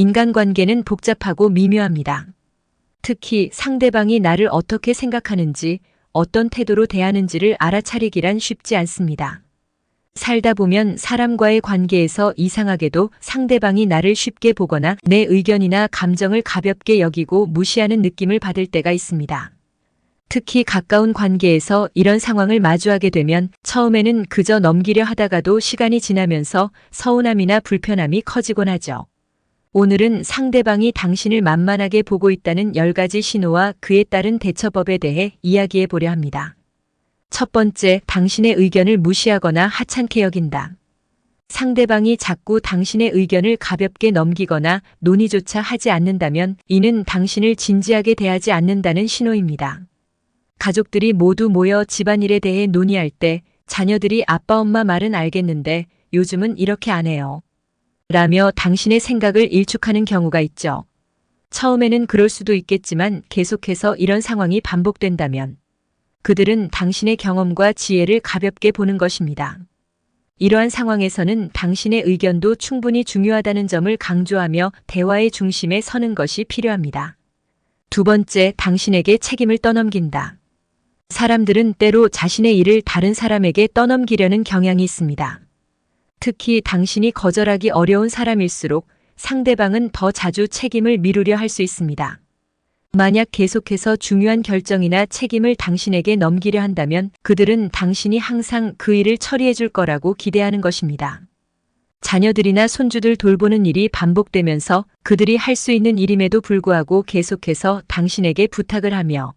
인간관계는 복잡하고 미묘합니다. 특히 상대방이 나를 어떻게 생각하는지, 어떤 태도로 대하는지를 알아차리기란 쉽지 않습니다. 살다 보면 사람과의 관계에서 이상하게도 상대방이 나를 쉽게 보거나 내 의견이나 감정을 가볍게 여기고 무시하는 느낌을 받을 때가 있습니다. 특히 가까운 관계에서 이런 상황을 마주하게 되면 처음에는 그저 넘기려 하다가도 시간이 지나면서 서운함이나 불편함이 커지곤 하죠. 오늘은 상대방이 당신을 만만하게 보고 있다는 10가지 신호와 그에 따른 대처법에 대해 이야기해 보려 합니다. 첫 번째, 당신의 의견을 무시하거나 하찮게 여긴다. 상대방이 자꾸 당신의 의견을 가볍게 넘기거나 논의조차 하지 않는다면 이는 당신을 진지하게 대하지 않는다는 신호입니다. 가족들이 모두 모여 집안일에 대해 논의할 때 자녀들이 아빠 엄마 말은 알겠는데 요즘은 이렇게 안 해요. 라며 당신의 생각을 일축하는 경우가 있죠. 처음에는 그럴 수도 있겠지만 계속해서 이런 상황이 반복된다면 그들은 당신의 경험과 지혜를 가볍게 보는 것입니다. 이러한 상황에서는 당신의 의견도 충분히 중요하다는 점을 강조하며 대화의 중심에 서는 것이 필요합니다. 두 번째, 당신에게 책임을 떠넘긴다. 사람들은 때로 자신의 일을 다른 사람에게 떠넘기려는 경향이 있습니다. 특히 당신이 거절하기 어려운 사람일수록 상대방은 더 자주 책임을 미루려 할 수 있습니다. 만약 계속해서 중요한 결정이나 책임을 당신에게 넘기려 한다면 그들은 당신이 항상 그 일을 처리해 줄 거라고 기대하는 것입니다. 자녀들이나 손주들 돌보는 일이 반복되면서 그들이 할 수 있는 일임에도 불구하고 계속해서 당신에게 부탁을 하며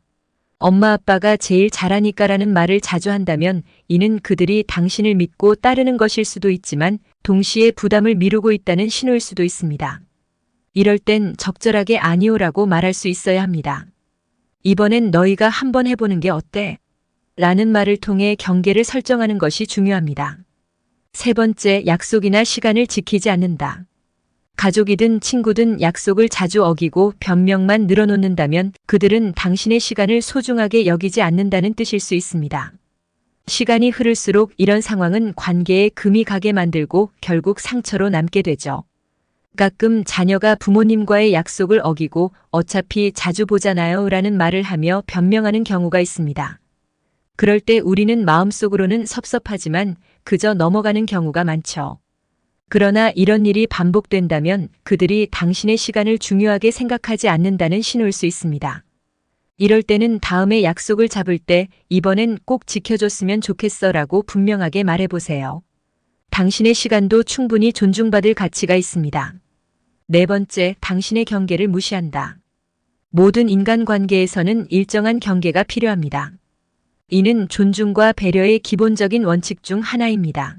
엄마 아빠가 제일 잘하니까라는 말을 자주 한다면 이는 그들이 당신을 믿고 따르는 것일 수도 있지만 동시에 부담을 미루고 있다는 신호일 수도 있습니다. 이럴 땐 적절하게 아니오라고 말할 수 있어야 합니다. 이번엔 너희가 한번 해보는 게 어때? 라는 말을 통해 경계를 설정하는 것이 중요합니다. 세 번째, 약속이나 시간을 지키지 않는다. 가족이든 친구든 약속을 자주 어기고 변명만 늘어놓는다면 그들은 당신의 시간을 소중하게 여기지 않는다는 뜻일 수 있습니다. 시간이 흐를수록 이런 상황은 관계에 금이 가게 만들고 결국 상처로 남게 되죠. 가끔 자녀가 부모님과의 약속을 어기고 어차피 자주 보잖아요 라는 말을 하며 변명하는 경우가 있습니다. 그럴 때 우리는 마음속으로는 섭섭하지만 그저 넘어가는 경우가 많죠. 그러나 이런 일이 반복된다면 그들이 당신의 시간을 중요하게 생각하지 않는다는 신호일 수 있습니다. 이럴 때는 다음에 약속을 잡을 때 이번엔 꼭 지켜줬으면 좋겠어라고 분명하게 말해보세요. 당신의 시간도 충분히 존중받을 가치가 있습니다. 네 번째, 당신의 경계를 무시한다. 모든 인간관계에서는 일정한 경계가 필요합니다. 이는 존중과 배려의 기본적인 원칙 중 하나입니다.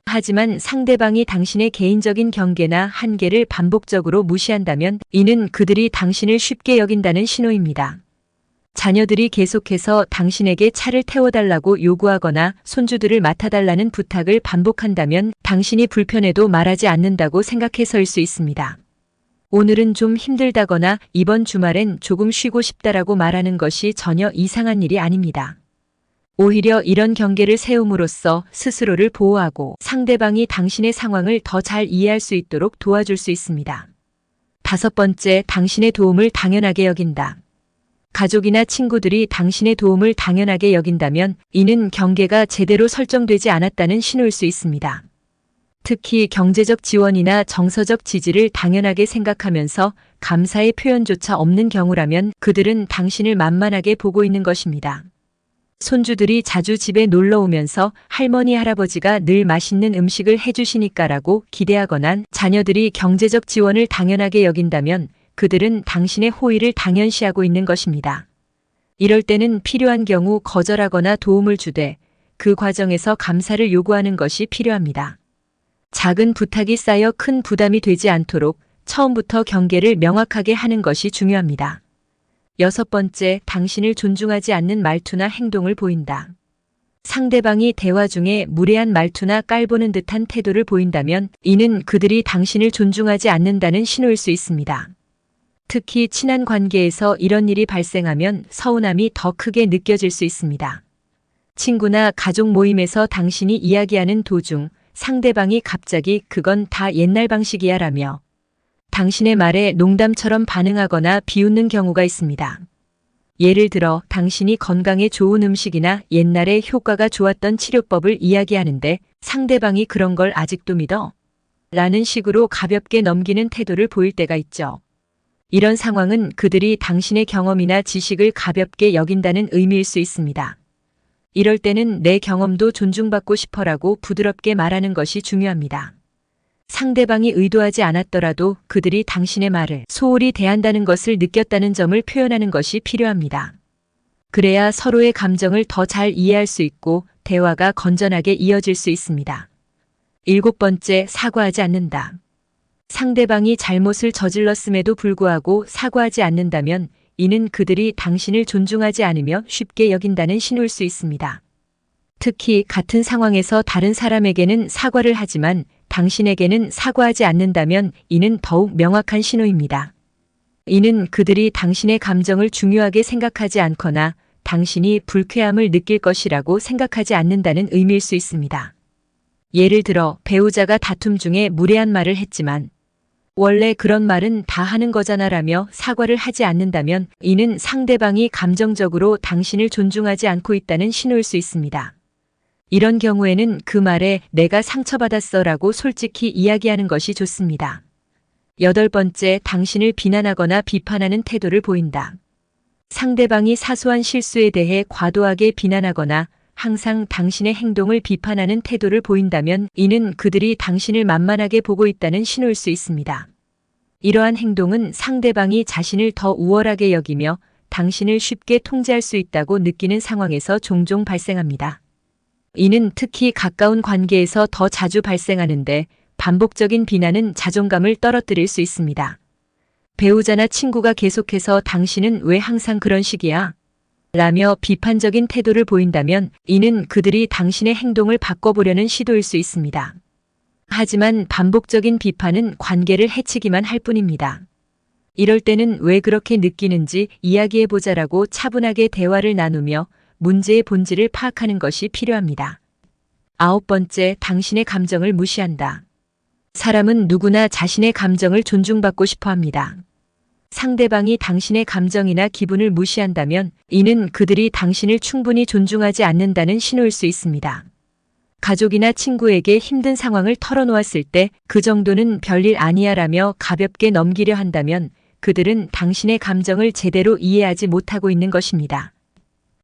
하지만 상대방이 당신의 개인적인 경계나 한계를 반복적으로 무시한다면 이는 그들이 당신을 쉽게 여긴다는 신호입니다. 자녀들이 계속해서 당신에게 차를 태워달라고 요구하거나 손주들을 맡아달라는 부탁을 반복한다면 당신이 불편해도 말하지 않는다고 생각해서일 수 있습니다. 오늘은 좀 힘들다거나 이번 주말엔 조금 쉬고 싶다라고 말하는 것이 전혀 이상한 일이 아닙니다. 오히려 이런 경계를 세움으로써 스스로를 보호하고 상대방이 당신의 상황을 더 잘 이해할 수 있도록 도와줄 수 있습니다. 다섯 번째, 당신의 도움을 당연하게 여긴다. 가족이나 친구들이 당신의 도움을 당연하게 여긴다면 이는 경계가 제대로 설정되지 않았다는 신호일 수 있습니다. 특히 경제적 지원이나 정서적 지지를 당연하게 생각하면서 감사의 표현조차 없는 경우라면 그들은 당신을 만만하게 보고 있는 것입니다. 손주들이 자주 집에 놀러 오면서 할머니, 할아버지가 늘 맛있는 음식을 해주시니까라고 기대하거나 자녀들이 경제적 지원을 당연하게 여긴다면 그들은 당신의 호의를 당연시하고 있는 것입니다. 이럴 때는 필요한 경우 거절하거나 도움을 주되 그 과정에서 감사를 요구하는 것이 필요합니다. 작은 부탁이 쌓여 큰 부담이 되지 않도록 처음부터 경계를 명확하게 하는 것이 중요합니다. 여섯 번째, 당신을 존중하지 않는 말투나 행동을 보인다. 상대방이 대화 중에 무례한 말투나 깔보는 듯한 태도를 보인다면 이는 그들이 당신을 존중하지 않는다는 신호일 수 있습니다. 특히 친한 관계에서 이런 일이 발생하면 서운함이 더 크게 느껴질 수 있습니다. 친구나 가족 모임에서 당신이 이야기하는 도중 상대방이 갑자기 그건 다 옛날 방식이야 라며 당신의 말에 농담처럼 반응하거나 비웃는 경우가 있습니다. 예를 들어 당신이 건강에 좋은 음식이나 옛날에 효과가 좋았던 치료법을 이야기하는데 상대방이 그런 걸 아직도 믿어? 라는 식으로 가볍게 넘기는 태도를 보일 때가 있죠. 이런 상황은 그들이 당신의 경험이나 지식을 가볍게 여긴다는 의미일 수 있습니다. 이럴 때는 내 경험도 존중받고 싶어라고 부드럽게 말하는 것이 중요합니다. 상대방이 의도하지 않았더라도 그들이 당신의 말을 소홀히 대한다는 것을 느꼈다는 점을 표현하는 것이 필요합니다. 그래야 서로의 감정을 더 잘 이해할 수 있고 대화가 건전하게 이어질 수 있습니다. 7번째, 사과하지 않는다. 상대방이 잘못을 저질렀음에도 불구하고 사과하지 않는다면 이는 그들이 당신을 존중하지 않으며 쉽게 여긴다는 신호일 수 있습니다. 특히 같은 상황에서 다른 사람에게는 사과를 하지만 당신에게는 사과하지 않는다면 이는 더욱 명확한 신호입니다. 이는 그들이 당신의 감정을 중요하게 생각하지 않거나 당신이 불쾌함을 느낄 것이라고 생각하지 않는다는 의미일 수 있습니다. 예를 들어 배우자가 다툼 중에 무례한 말을 했지만 원래 그런 말은 다 하는 거잖아라며 사과를 하지 않는다면 이는 상대방이 감정적으로 당신을 존중하지 않고 있다는 신호일 수 있습니다. 이런 경우에는 그 말에 내가 상처받았어라고 솔직히 이야기하는 것이 좋습니다. 8번째, 당신을 비난하거나 비판하는 태도를 보인다. 상대방이 사소한 실수에 대해 과도하게 비난하거나 항상 당신의 행동을 비판하는 태도를 보인다면 이는 그들이 당신을 만만하게 보고 있다는 신호일 수 있습니다. 이러한 행동은 상대방이 자신을 더 우월하게 여기며 당신을 쉽게 통제할 수 있다고 느끼는 상황에서 종종 발생합니다. 이는 특히 가까운 관계에서 더 자주 발생하는데 반복적인 비난은 자존감을 떨어뜨릴 수 있습니다. 배우자나 친구가 계속해서 당신은 왜 항상 그런 식이야? 라며 비판적인 태도를 보인다면 이는 그들이 당신의 행동을 바꿔보려는 시도일 수 있습니다. 하지만 반복적인 비판은 관계를 해치기만 할 뿐입니다. 이럴 때는 왜 그렇게 느끼는지 이야기해보자라고 차분하게 대화를 나누며 문제의 본질을 파악하는 것이 필요합니다. 9번째, 당신의 감정을 무시한다. 사람은 누구나 자신의 감정을 존중받고 싶어 합니다. 상대방이 당신의 감정이나 기분을 무시한다면 이는 그들이 당신을 충분히 존중하지 않는다는 신호일 수 있습니다. 가족이나 친구에게 힘든 상황을 털어놓았을 때 그 정도는 별일 아니야라며 가볍게 넘기려 한다면 그들은 당신의 감정을 제대로 이해하지 못하고 있는 것입니다.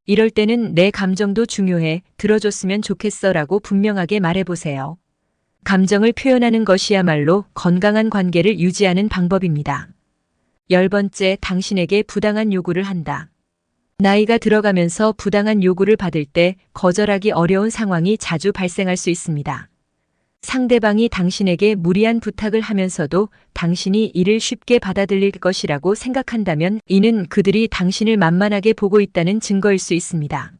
이럴 때는 내 감정도 중요해, 들어줬으면 좋겠어라고 분명하게 말해보세요. 감정을 표현하는 것이야말로 건강한 관계를 유지하는 방법입니다. 10번째, 당신에게 부당한 요구를 한다. 나이가 들어가면서 부당한 요구를 받을 때 거절하기 어려운 상황이 자주 발생할 수 있습니다. 상대방이 당신에게 무리한 부탁을 하면서도 당신이 이를 쉽게 받아들일 것이라고 생각한다면 이는 그들이 당신을 만만하게 보고 있다는 증거일 수 있습니다.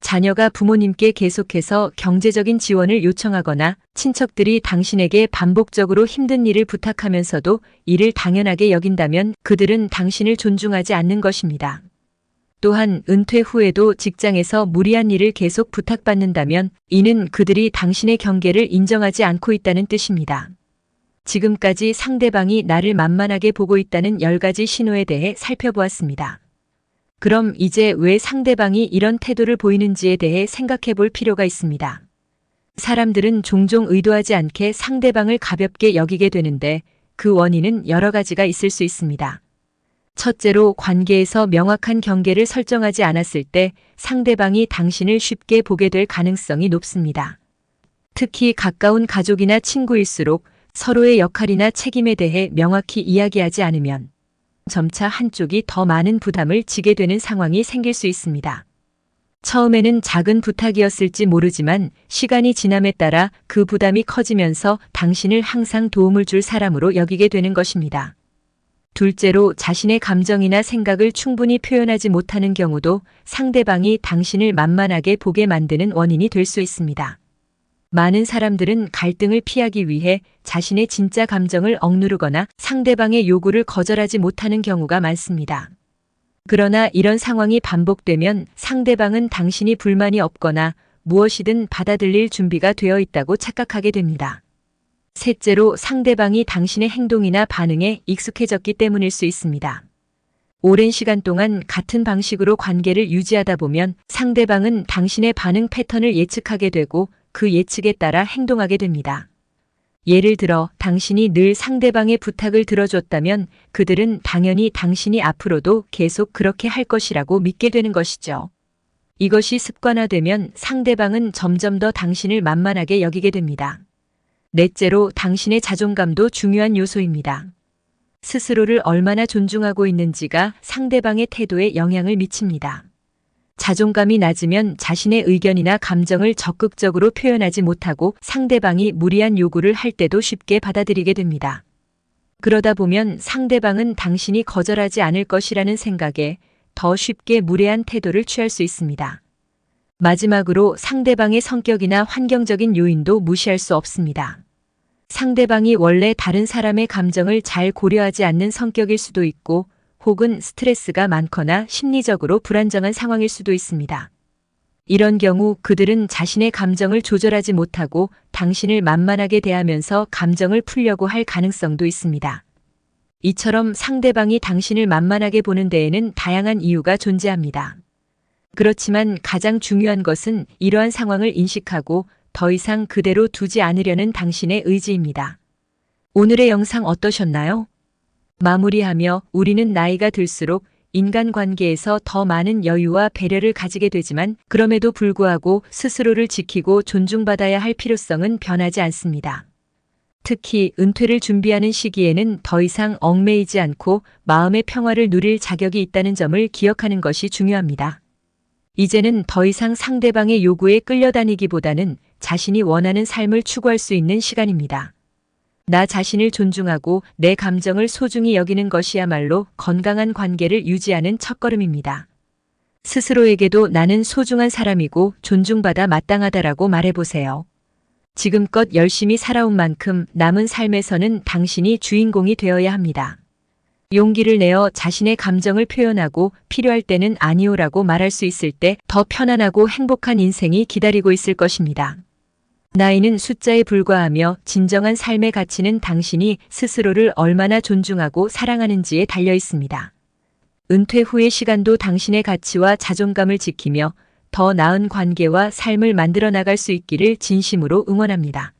자녀가 부모님께 계속해서 경제적인 지원을 요청하거나 친척들이 당신에게 반복적으로 힘든 일을 부탁하면서도 이를 당연하게 여긴다면 그들은 당신을 존중하지 않는 것입니다. 또한 은퇴 후에도 직장에서 무리한 일을 계속 부탁받는다면 이는 그들이 당신의 경계를 인정하지 않고 있다는 뜻입니다. 지금까지 상대방이 나를 만만하게 보고 있다는 10가지 신호에 대해 살펴보았습니다. 그럼 이제 왜 상대방이 이런 태도를 보이는지에 대해 생각해 볼 필요가 있습니다. 사람들은 종종 의도하지 않게 상대방을 가볍게 여기게 되는데 그 원인은 여러 가지가 있을 수 있습니다. 첫째로 관계에서 명확한 경계를 설정하지 않았을 때 상대방이 당신을 쉽게 보게 될 가능성이 높습니다. 특히 가까운 가족이나 친구일수록 서로의 역할이나 책임에 대해 명확히 이야기하지 않으면 점차 한쪽이 더 많은 부담을 지게 되는 상황이 생길 수 있습니다. 처음에는 작은 부탁이었을지 모르지만 시간이 지남에 따라 그 부담이 커지면서 당신을 항상 도움을 줄 사람으로 여기게 되는 것입니다. 둘째로 자신의 감정이나 생각을 충분히 표현하지 못하는 경우도 상대방이 당신을 만만하게 보게 만드는 원인이 될 수 있습니다. 많은 사람들은 갈등을 피하기 위해 자신의 진짜 감정을 억누르거나 상대방의 요구를 거절하지 못하는 경우가 많습니다. 그러나 이런 상황이 반복되면 상대방은 당신이 불만이 없거나 무엇이든 받아들일 준비가 되어 있다고 착각하게 됩니다. 셋째로 상대방이 당신의 행동이나 반응에 익숙해졌기 때문일 수 있습니다. 오랜 시간 동안 같은 방식으로 관계를 유지하다 보면 상대방은 당신의 반응 패턴을 예측하게 되고 그 예측에 따라 행동하게 됩니다. 예를 들어 당신이 늘 상대방의 부탁을 들어줬다면 그들은 당연히 당신이 앞으로도 계속 그렇게 할 것이라고 믿게 되는 것이죠. 이것이 습관화되면 상대방은 점점 더 당신을 만만하게 여기게 됩니다. 넷째로 당신의 자존감도 중요한 요소입니다. 스스로를 얼마나 존중하고 있는지가 상대방의 태도에 영향을 미칩니다. 자존감이 낮으면 자신의 의견이나 감정을 적극적으로 표현하지 못하고 상대방이 무리한 요구를 할 때도 쉽게 받아들이게 됩니다. 그러다 보면 상대방은 당신이 거절하지 않을 것이라는 생각에 더 쉽게 무례한 태도를 취할 수 있습니다. 마지막으로 상대방의 성격이나 환경적인 요인도 무시할 수 없습니다. 상대방이 원래 다른 사람의 감정을 잘 고려하지 않는 성격일 수도 있고 혹은 스트레스가 많거나 심리적으로 불안정한 상황일 수도 있습니다. 이런 경우 그들은 자신의 감정을 조절하지 못하고 당신을 만만하게 대하면서 감정을 풀려고 할 가능성도 있습니다. 이처럼 상대방이 당신을 만만하게 보는 데에는 다양한 이유가 존재합니다. 그렇지만 가장 중요한 것은 이러한 상황을 인식하고 더 이상 그대로 두지 않으려는 당신의 의지입니다. 오늘의 영상 어떠셨나요? 마무리하며 우리는 나이가 들수록 인간관계에서 더 많은 여유와 배려를 가지게 되지만 그럼에도 불구하고 스스로를 지키고 존중받아야 할 필요성은 변하지 않습니다. 특히 은퇴를 준비하는 시기에는 더 이상 얽매이지 않고 마음의 평화를 누릴 자격이 있다는 점을 기억하는 것이 중요합니다. 이제는 더 이상 상대방의 요구에 끌려다니기보다는 자신이 원하는 삶을 추구할 수 있는 시간입니다. 나 자신을 존중하고 내 감정을 소중히 여기는 것이야말로 건강한 관계를 유지하는 첫걸음입니다. 스스로에게도 나는 소중한 사람이고 존중받아 마땅하다라고 말해보세요. 지금껏 열심히 살아온 만큼 남은 삶에서는 당신이 주인공이 되어야 합니다. 용기를 내어 자신의 감정을 표현하고 필요할 때는 아니오라고 말할 수 있을 때 더 편안하고 행복한 인생이 기다리고 있을 것입니다. 나이는 숫자에 불과하며 진정한 삶의 가치는 당신이 스스로를 얼마나 존중하고 사랑하는지에 달려 있습니다. 은퇴 후의 시간도 당신의 가치와 자존감을 지키며 더 나은 관계와 삶을 만들어 나갈 수 있기를 진심으로 응원합니다.